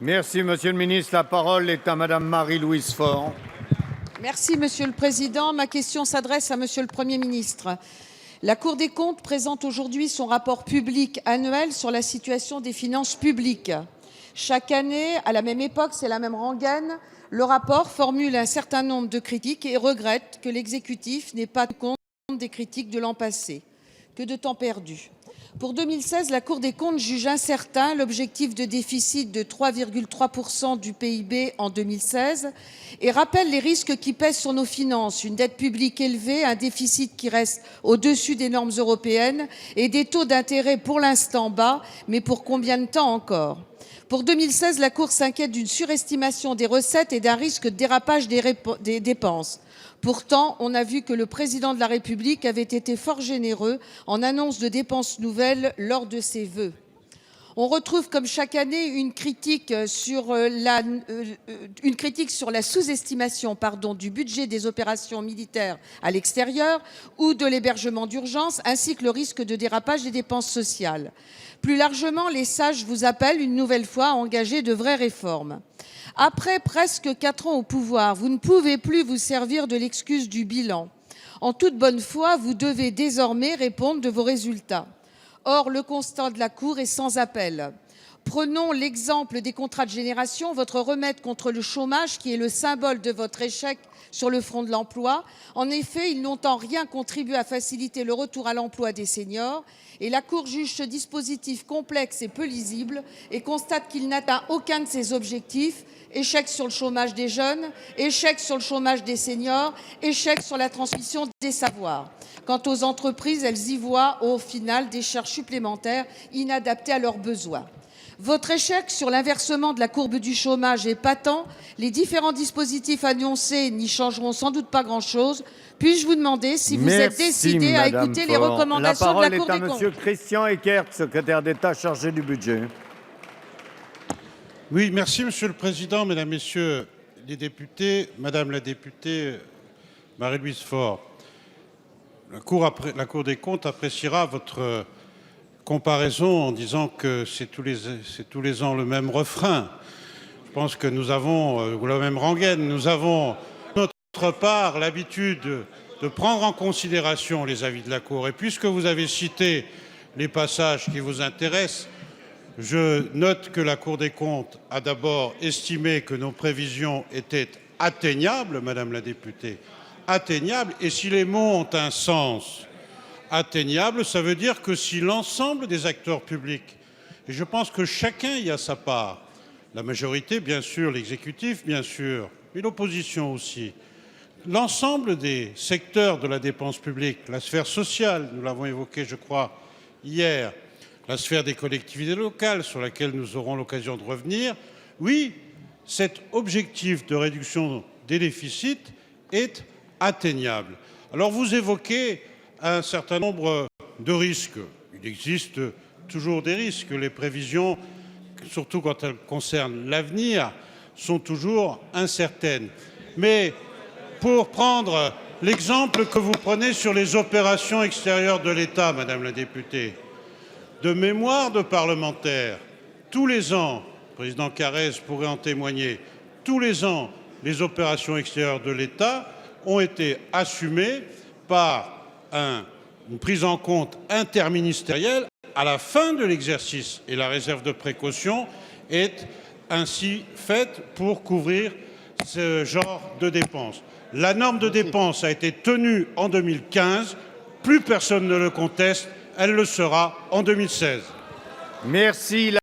Merci, Monsieur le ministre. La parole est à Madame Marie-Louise Faure. Merci, Monsieur le Président. Ma question s'adresse à Monsieur le Premier ministre. La Cour des comptes présente aujourd'hui son rapport public annuel sur la situation des finances publiques. Chaque année, à la même époque, c'est la même rengaine, le rapport formule un certain nombre de critiques et regrette que l'exécutif n'ait pas tenu compte des critiques de l'an passé. Que de temps perdu. Pour 2016, la Cour des comptes juge incertain l'objectif de déficit de 3,3% du PIB en 2016 et rappelle les risques qui pèsent sur nos finances, une dette publique élevée, un déficit qui reste au-dessus des normes européennes et des taux d'intérêt pour l'instant bas, mais pour combien de temps encore ? Pour 2016, la Cour s'inquiète d'une surestimation des recettes et d'un risque de dérapage des dépenses. Pourtant, on a vu que le président de la République avait été fort généreux en annonce de dépenses nouvelles lors de ses vœux. On retrouve comme chaque année une critique sur la sous-estimation du budget des opérations militaires à l'extérieur ou de l'hébergement d'urgence, ainsi que le risque de dérapage des dépenses sociales. Plus largement, les sages vous appellent une nouvelle fois à engager de vraies réformes. Après presque 4 ans au pouvoir, vous ne pouvez plus vous servir de l'excuse du bilan. En toute bonne foi, vous devez désormais répondre de vos résultats. Or, le constat de la Cour est sans appel. Prenons l'exemple des contrats de génération, votre remède contre le chômage qui est le symbole de votre échec sur le front de l'emploi. En effet, ils n'ont en rien contribué à faciliter le retour à l'emploi des seniors et la Cour juge ce dispositif complexe et peu lisible et constate qu'il n'atteint aucun de ses objectifs. Échec sur le chômage des jeunes, échec sur le chômage des seniors, échec sur la transmission des savoirs. Quant aux entreprises, elles y voient au final des charges supplémentaires inadaptées à leurs besoins. Votre échec sur l'inversement de la courbe du chômage est patent. Les différents dispositifs annoncés n'y changeront sans doute pas grand-chose. Puis-je vous demander si vous êtes décidé à écouter les recommandations de la Cour des comptes ? La parole est à Monsieur Christian Eckert, secrétaire d'État chargé du budget. Oui, merci Monsieur le Président, Mesdames, Messieurs les députés, Madame la députée Marie-Louise Faure. La Cour des comptes appréciera votre comparaison en disant que c'est tous les ans le même refrain. Je pense que nous avons, ou la même rengaine, nous avons de notre part l'habitude de prendre en considération les avis de la Cour. Et puisque vous avez cité les passages qui vous intéressent, je note que la Cour des comptes a d'abord estimé que nos prévisions étaient atteignables, Madame la députée, atteignables, et si les mots ont un sens, atteignable, ça veut dire que si l'ensemble des acteurs publics, et je pense que chacun y a sa part, la majorité bien sûr, l'exécutif bien sûr, mais l'opposition aussi, l'ensemble des secteurs de la dépense publique, la sphère sociale, nous l'avons évoqué je crois hier, la sphère des collectivités locales sur laquelle nous aurons l'occasion de revenir, oui, cet objectif de réduction des déficits est atteignable. Alors vous évoquez un certain nombre de risques. Il existe toujours des risques. Les prévisions, surtout quand elles concernent l'avenir, sont toujours incertaines. Mais pour prendre l'exemple que vous prenez sur les opérations extérieures de l'État, Madame la députée, de mémoire de parlementaires, tous les ans, le président Carrez pourrait en témoigner, tous les ans, les opérations extérieures de l'État ont été assumées par une prise en compte interministérielle à la fin de l'exercice. Et la réserve de précaution est ainsi faite pour couvrir ce genre de dépenses. La norme de dépenses a été tenue en 2015, plus personne ne le conteste, elle le sera en 2016. Merci.